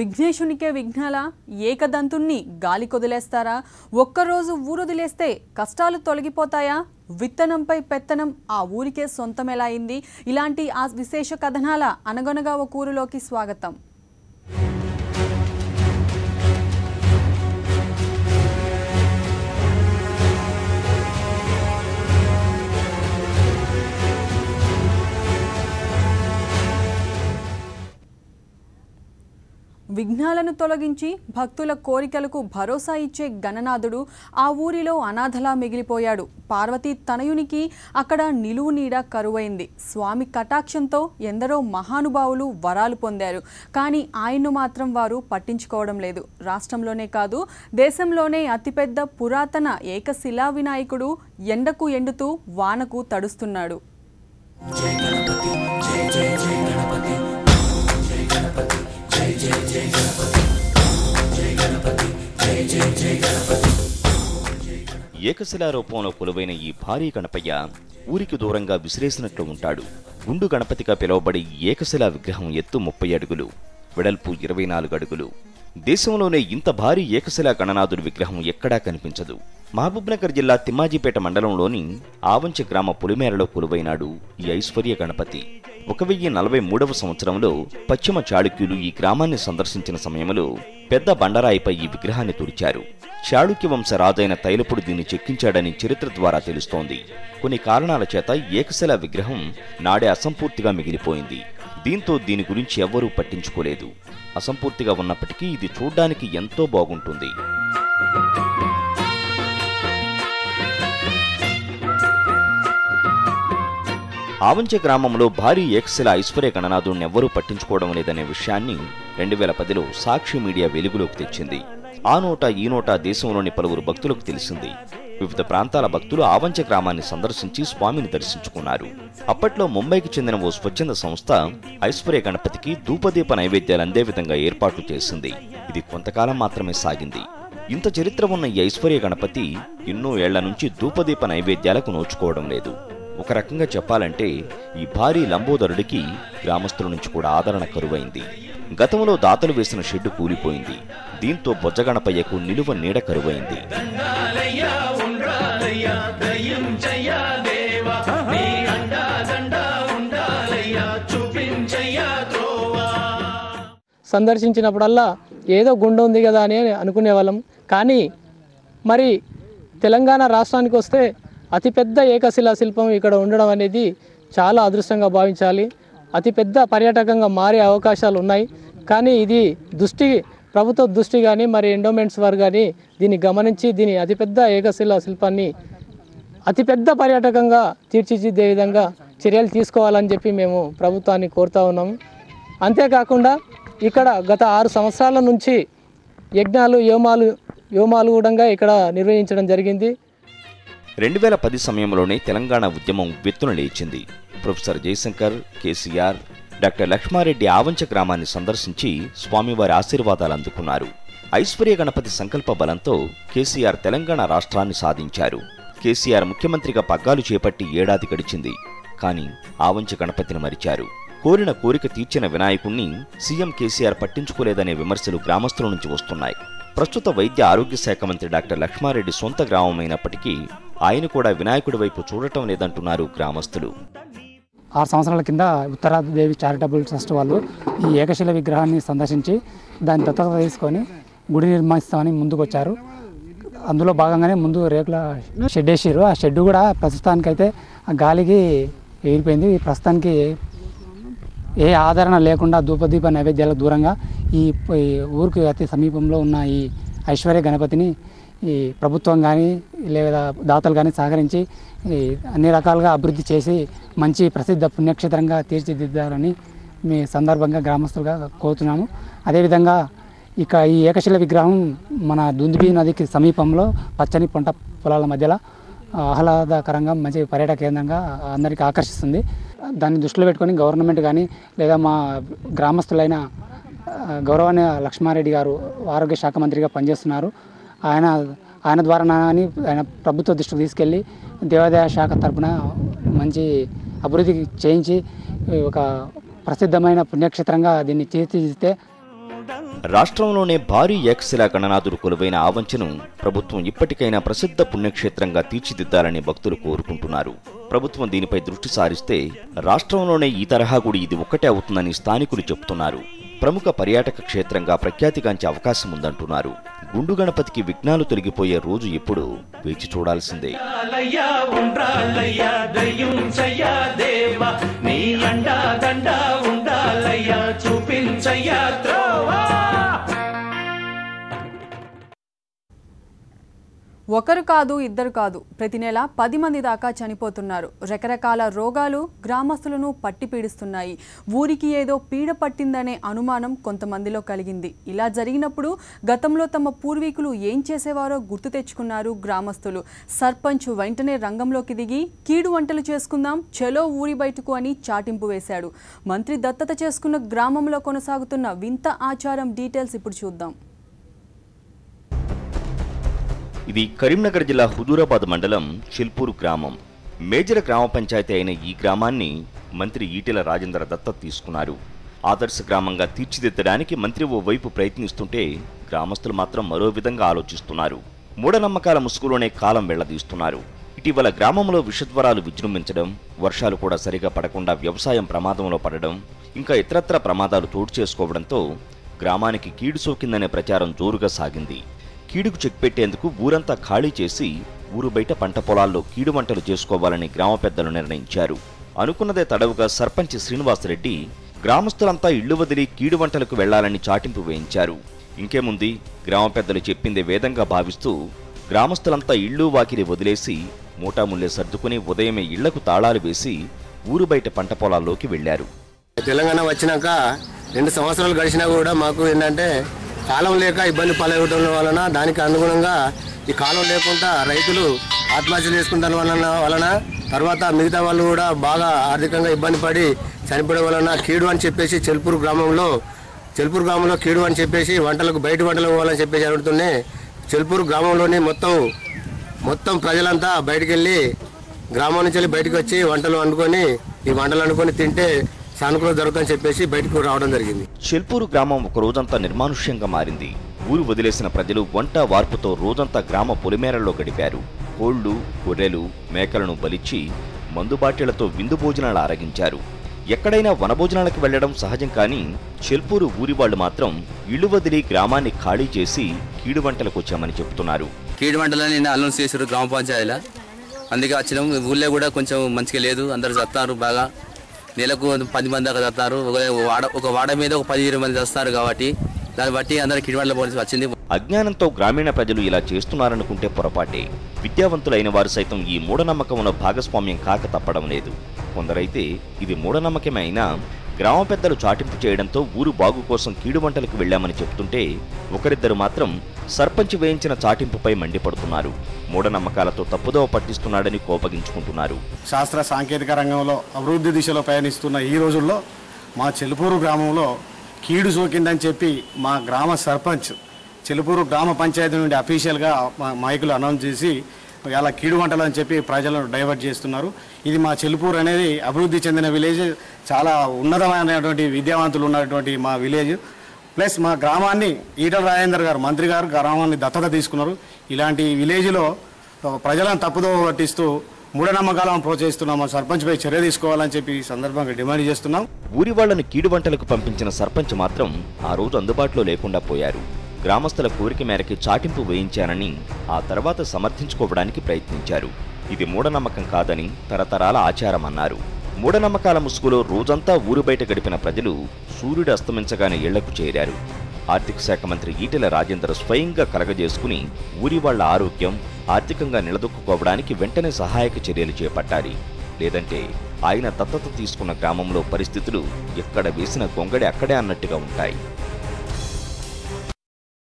విఘ్నేశునికే విఘ్నాల ఏకదంతుణ్ణి గాలి కొదిలేస్తారా? ఒక్కరోజు ఊరొదిలేస్తే కష్టాలు తొలగిపోతాయా? విత్తనంపై పెత్తనం ఆ ఊరికే సొంతం ఎలా అయింది? ఇలాంటి ఆ విశేష కథనాల అనగనగా ఒక ఊరిలోకి స్వాగతం. విఘ్నాలను తొలగించి భక్తుల కోరికలకు భరోసా ఇచ్చే గణనాథుడు ఆ ఊరిలో అనాథలా మిగిలిపోయాడు. పార్వతీ తనయునికి అక్కడ నిలువు నీడ కరువైంది. స్వామి కటాక్షంతో ఎందరో మహానుభావులు వరాలు పొందారు. కానీ ఆయన్ను మాత్రం వారు పట్టించుకోవడం లేదు. రాష్ట్రంలోనే కాదు, దేశంలోనే అతిపెద్ద పురాతన ఏకశిలా వినాయకుడు ఎండకు ఎండుతూ వానకు తడుస్తున్నాడు. ఏకశిలా రూపంలో కొలువైన ఈ భారీ గణపయ్య ఊరికి దూరంగా విసిరేసినట్లు ఉంటాడు. గుండు గణపతిగా పిలువబడి ఏకశిలా విగ్రహం ఎత్తు 30 అడుగులు, వెడల్పు 24 అడుగులు. దేశంలోనే ఇంత భారీ ఏకశిలా గణనాథుడి విగ్రహం ఎక్కడా కనిపించదు. మహబూబ్నగర్ జిల్లా తిమ్మాజీపేట మండలంలోని ఆవంచి గ్రామ పులిమేరలో కొలువైనాడు ఈ ఐశ్వర్య గణపతి. 1043వ సంవత్సరంలో పశ్చిమ చాళుక్యులు ఈ గ్రామాన్ని సందర్శించిన సమయంలో పెద్ద బండరాయిపై ఈ విగ్రహాన్ని తుడిచారు. చాళుక్య వంశ రాజైన తైలపుడు దీన్ని చెక్కించాడని చరిత్ర ద్వారా తెలుస్తోంది. కొన్ని కారణాల చేత ఏకశిలా విగ్రహం నాడే అసంపూర్తిగా మిగిలిపోయింది. దీంతో దీని గురించి ఎవ్వరూ పట్టించుకోలేదు. అసంపూర్తిగా ఉన్నప్పటికీ ఇది చూడ్డానికి ఎంతో బాగుంటుంది. ఆవంచె గ్రామంలో భారీ ఏకశిలా ఐశ్వర్య గణనాథుడిని ఎవ్వరూ పట్టించుకోవడం లేదనే విషయాన్ని 2010లో సాక్షి మీడియా వెలుగులోకి తెచ్చింది. ఆ నోటా ఈ నోటా దేశంలోని పలువురు భక్తులకు తెలిసింది. వివిధ ప్రాంతాల భక్తులు ఆవంచె గ్రామాన్ని సందర్శించి స్వామిని దర్శించుకున్నారు. అప్పట్లో ముంబైకి చెందిన ఓ స్వచ్ఛంద సంస్థ ఐశ్వర్య గణపతికి ధూపదీప నైవేద్యాలు అందే విధంగా ఏర్పాట్లు చేసింది. ఇది కొంతకాలం మాత్రమే సాగింది. ఇంత చరిత్ర ఉన్న ఈ ఐశ్వర్య గణపతి ఎన్నో ఏళ్ల నుంచి ధూపదీప నైవేద్యాలకు నోచుకోవడం లేదు. ఒక రకంగా చెప్పాలంటే ఈ భారీ లంబోదరుడికి గ్రామస్తుల నుంచి కూడా ఆదరణ కరువైంది. గతంలో దాతలు వేసిన షెడ్డు కూలిపోయింది. దీంతో బొజ్జగణపయ్యకు నిలువ నీడ కరువైంది. సందర్శించినప్పుడల్లా ఏదో గుండె ఉంది కదా అని అనుకునేవాళ్ళం. కానీ మరి తెలంగాణ రాష్ట్రానికి వస్తే అతిపెద్ద ఏకశిలా శిల్పం ఇక్కడ ఉండడం అనేది చాలా అదృష్టంగా భావించాలి. అతిపెద్ద పర్యాటకంగా మారే అవకాశాలు ఉన్నాయి. కానీ ఇది ప్రభుత్వ దృష్టి కానీ మరి ఎండోమెంట్స్ వారు కానీ దీన్ని గమనించి దీని అతిపెద్ద ఏకశిలా శిల్పాన్ని అతిపెద్ద పర్యాటకంగా తీర్చిదిద్దే విధంగా చర్యలు తీసుకోవాలని చెప్పి మేము ప్రభుత్వాన్ని కోరుతా ఉన్నాము. అంతేకాకుండా ఇక్కడ గత 6 సంవత్సరాల నుంచి యజ్ఞాలు యోమాలు కూడా ఇక్కడ నిర్వహించడం జరిగింది. 2010 సమయంలోనే తెలంగాణ ఉద్యమం వెత్తున లేచింది. ప్రొఫెసర్ జయశంకర్, కేసీఆర్, డాక్టర్ లక్ష్మారెడ్డి ఆవంచె గ్రామాన్ని సందర్శించి స్వామివారి ఆశీర్వాదాలు అందుకున్నారు. ఐశ్వర్య గణపతి సంకల్ప బలంతో కేసీఆర్ తెలంగాణ రాష్ట్రాన్ని సాధించారు. కేసీఆర్ ముఖ్యమంత్రిగా పగ్గాలు చేపట్టి ఏడాది గడిచింది. కానీ ఆవంచె గణపతిని మరిచారు. కోరిన కోరిక తీర్చిన వినాయకుణ్ణి సీఎం కేసీఆర్ పట్టించుకోలేదనే విమర్శలు గ్రామస్తుల నుంచి వస్తున్నాయి. ప్రస్తుత వైద్య ఆరోగ్య శాఖ మంత్రి డాక్టర్ లక్ష్మారెడ్డి సొంత గ్రామమైనప్పటికీ ఆయన కూడా వినాయకుడి వైపు చూడటం లేదంటున్నారు గ్రామస్తులు. 6 సంవత్సరాల కింద ఉత్తరాదేవి చారిటబుల్ ట్రస్ట్ వాళ్ళు ఈ ఏకశిల విగ్రహాన్ని సందర్శించి దాన్ని దత్తత తీసుకొని గుడి నిర్మిస్తామని ముందుకు వచ్చారు. అందులో భాగంగానే ముందు రేకుల షెడ్ వేసారు. ఆ షెడ్ కూడా ప్రస్తుతానికైతే గాలికి ఎగిరిపోయింది. ప్రస్తుతానికి ఏ ఆదరణ లేకుండా ధూపదీప నైవేద్యాలకు దూరంగా ఈ ఊరికి అతి సమీపంలో ఉన్న ఈ ఐశ్వర్య గణపతిని ఈ ప్రభుత్వం కానీ లేదా దాతలు కానీ సహకరించి అన్ని రకాలుగా అభివృద్ధి చేసి మంచి ప్రసిద్ధ పుణ్యక్షేత్రంగా తీర్చిదిద్దారని మీ సందర్భంగా గ్రామస్తులుగా కోరుతున్నాము. అదేవిధంగా ఇక ఈ ఏకశిల విగ్రహం మన దుందుబి నదికి సమీపంలో పచ్చని పంట పొలాల మధ్యలో ఆహ్లాదకరంగా మంచి పర్యాటక కేంద్రంగా అందరికీ ఆకర్షిస్తుంది. దాన్ని దృష్టిలో పెట్టుకొని గవర్నమెంట్ కానీ లేదా మా గ్రామస్తులైన గౌరవనీయ లక్ష్మారెడ్డి గారు ఆరోగ్య శాఖ మంత్రిగా పనిచేస్తున్నారు. ఆయన ద్వారా ఆయన ప్రభుత్వ దృష్టికి తీసుకెళ్ళి దేవాదాయ శాఖ తరఫున మంచి అభివృద్ధి చేయించి ఒక ప్రసిద్ధమైన పుణ్యక్షేత్రంగా దీన్ని తీర్చిదిద్దితే రాష్ట్రంలోనే భారీ ఏకశిలా గణనాథుడు కొలువైన ఆవంచను ప్రభుత్వం ఇప్పటికైనా ప్రసిద్ధ పుణ్యక్షేత్రంగా తీర్చిదిద్దాలని భక్తులు కోరుకుంటున్నారు. ప్రభుత్వం దీనిపై దృష్టి సారిస్తే రాష్ట్రంలోనే ఈ తరహా గుడి ఇది ఒక్కటే అవుతుందని స్థానికులు చెబుతున్నారు. ప్రముఖ పర్యాటక క్షేత్రంగా ప్రఖ్యాతిగాంచే అవకాశం ఉందంటున్నారు. గుండు గణపతికి విఘ్నాలు తొలగిపోయే రోజు ఎప్పుడు వేచి చూడాల్సిందే. ఒకరు కాదు ఇద్దరు కాదు, ప్రతి నెల 10 మంది దాకా చనిపోతున్నారు. రకరకాల రోగాలు గ్రామస్తులను పట్టి పీడిస్తున్నాయి. ఊరికి ఏదో పీడ పట్టిందనే అనుమానం కొంతమందిలో కలిగింది. ఇలా జరిగినప్పుడు గతంలో తమ పూర్వీకులు ఏం చేసేవారో గుర్తు తెచ్చుకున్నారు గ్రామస్తులు. సర్పంచ్ వెంటనే రంగంలోకి దిగి కీడు వంటలు చేసుకుందాం, చలో ఊరి బయటకు అని చాటింపు వేశాడు. మంత్రి దత్తత చేసుకున్న గ్రామంలో కొనసాగుతున్న వింత ఆచారం డీటెయిల్స్ ఇప్పుడు చూద్దాం. ఇది కరీంనగర్ జిల్లా హుజూరాబాద్ మండలం చిల్పూరు గ్రామం. మేజర్ గ్రామ పంచాయతీ అయిన ఈ గ్రామాన్ని మంత్రి ఈటెల రాజేందర్ దత్తత తీసుకున్నారు. ఆదర్శ గ్రామంగా తీర్చిదిద్దడానికి మంత్రి ఓ వైపు ప్రయత్నిస్తుంటే గ్రామస్తులు మాత్రం మరో విధంగా ఆలోచిస్తున్నారు. మూఢనమ్మకాల ముసుగులోనే కాలం వెళ్లదీస్తున్నారు. ఇటీవల గ్రామంలో విషజ్వరాలు విజృంభించడం, వర్షాలు కూడా సరిగా పడకుండా వ్యవసాయం ప్రమాదంలో పడడం, ఇంకా ఇతరత్ర ప్రమాదాలు చోటు చేసుకోవడంతో గ్రామానికి కీడు సోకిందనే ప్రచారం జోరుగా సాగింది. కీడుకు చెక్ పెట్టేందుకు ఊరంతా ఖాళీ చేసి ఊరు బయట పంట పొలాల్లో కీడు వంటలు చేసుకోవాలని గ్రామ పెద్దలు నిర్ణయించారు. అనుకున్నదే తడవుగా సర్పంచ్ శ్రీనివాసరెడ్డి గ్రామస్తులంతా ఇళ్లు వదిలి కీడు వంటలకు వెళ్లాలని చాటింపు వేయించారు. ఇంకేముంది, గ్రామ పెద్దలు చెప్పిందే వేదంగా భావిస్తూ గ్రామస్తులంతా ఇళ్లు వాకిలి వదిలేసి మూటాముల్లే సర్దుకుని ఉదయమే ఇళ్లకు తాళాలు వేసి ఊరు బయట పంట పొలాల్లోకి వెళ్లారు. తెలంగాణ వచ్చినాక 2 సంవత్సరాలు గడిచినా కూడా మాకు ఏంటంటే కాలం లేక ఇబ్బంది పాలవడం వలన దానికి అనుగుణంగా ఈ కాలం లేకుండా రైతులు ఆత్మహత్యలు చేసుకుంటారు వలన తర్వాత మిగతా వాళ్ళు కూడా బాగా ఆర్థికంగా ఇబ్బంది పడి చనిపోవడం వలన కీడు అని చెప్పేసి చెల్పూరు గ్రామంలో కీడు అని చెప్పేసి వంటలకు బయట వంటలు పోవాలని చెప్పేసి అడుగుతూనే చెల్పూరు గ్రామంలోని మొత్తం ప్రజలంతా బయటికి వెళ్ళి గ్రామం నుంచి వెళ్ళి బయటకు వచ్చి వంటలు వండుకొని తింటే సానుకూలం జరుగుతుందని చెప్పేసి బయటకు రావడం జరిగింది. చెల్పూరు గ్రామం ఒక రోజంతా నిర్మానుష్యంగా మారింది. ఊరు వదిలేసిన ప్రజలు వంట వార్పుతో రోజంతా గ్రామ పొలిమేరల్లో గడిపారు. కోళ్లు, గొర్రెలు, మేకలను బలిచ్చి మందుబాటిళ్లతో విందు భోజనాలు ఆరగించారు. ఎక్కడైనా వనభోజనాలకు వెళ్లడం సహజం, కానీ చెల్పూరు ఊరి వాళ్లు మాత్రం ఇళ్లు వదిలి గ్రామాన్ని ఖాళీ చేసి కీడు వంటలకు వచ్చామని చెబుతున్నారు. కీడు వంటలని అనౌన్స్ చేశారు గ్రామ పంచాయతీలో, అందుకే వచ్చినాం. ఊళ్ళో కూడా కొంచెం మంచిగా లేదు, అందరు చస్తారు. బాగా నెలకు 10 మంది దాకా చస్తారు. ఒక వాడ మీద ఒక 10-20 మంది చస్తారు. కాబట్టి దాన్ని బట్టి అందరూ కిడివాడలో పోలీసు వచ్చింది. అజ్ఞానంతో గ్రామీణ ప్రజలు ఇలా చేస్తున్నారనుకుంటే పొరపాటే. విద్యావంతులైన వారు సైతం ఈ మూఢనమ్మకంలో భాగస్వామ్యం కాక తప్పడం లేదు. కొందరైతే ఇది మూఢనమ్మకమే అయినా గ్రామ పెద్దలు చాటింపు చేయడంతో ఊరు బాగు కోసం కీడు వంటలకు వెళ్లామని చెప్తుంటే, ఒకరిద్దరు మాత్రం సర్పంచ్ వేయించిన చాటింపుపై మండిపడుతున్నారు. మూఢనమ్మకాలతో తప్పుదోవ పట్టిస్తున్నాడని కోపగించుకుంటున్నారు. శాస్త్ర సాంకేతిక రంగంలో అభివృద్ధి దిశలో పయనిస్తున్న ఈ రోజుల్లో మా చెలుపూరు గ్రామంలో కీడు సోకిందని చెప్పి మా గ్రామ సర్పంచ్ చెలుపూరు గ్రామ పంచాయతీ నుండి అఫీషియల్గా మైకులు అనౌన్స్ చేసి ఇలా కీడు వంటలు అని చెప్పి ప్రజలను డైవర్ట్ చేస్తున్నారు. ఇది మా చెలుపూరు అనేది అభివృద్ధి చెందిన విలేజ్, చాలా ఉన్నతమైనటువంటి విద్యావంతులు ఉన్నటువంటి మా విలేజ్. ప్లస్ మా గ్రామాన్ని ఈటల రాజేందర్ గారు మంత్రి గారు గ్రామాన్ని దత్తత తీసుకున్నారు. ఇలాంటి విలేజ్లో ప్రజలను తప్పుదోవ పట్టిస్తూ మూఢనమ్మకాలను ప్రోత్సహిస్తున్నాం. మా సర్పంచ్పై చర్య తీసుకోవాలని చెప్పి ఈ సందర్భంగా డిమాండ్ చేస్తున్నాం. ఊరి వాళ్లను కీడు వంటలకు పంపించిన సర్పంచ్ మాత్రం ఆ రోజు అందుబాటులో లేకుండా పోయారు. గ్రామస్తుల కోరిక మేరకు చాటింపు వేయించానని ఆ తర్వాత సమర్థించుకోవడానికి ప్రయత్నించారు. ఇది మూఢనమ్మకం కాదని తరతరాల ఆచారం అన్నారు. మూఢనమ్మకాల ముసుగులో రోజంతా ఊరు బయట గడిపిన ప్రజలు సూర్యుడు అస్తమించగానే ఇళ్లకు చేరారు. ఆర్థిక శాఖ మంత్రి ఈటెల రాజేందర్ స్వయంగా కలగజేసుకుని ఊరి వాళ్ల ఆరోగ్యం, ఆర్థికంగా నిలదొక్కుకోవడానికి వెంటనే సహాయక చర్యలు చేపట్టాలి. లేదంటే ఆయన దత్తత తీసుకున్న గ్రామంలో పరిస్థితులు ఎక్కడ వేసిన గొంగడి అక్కడే అన్నట్టుగా ఉంటాయి.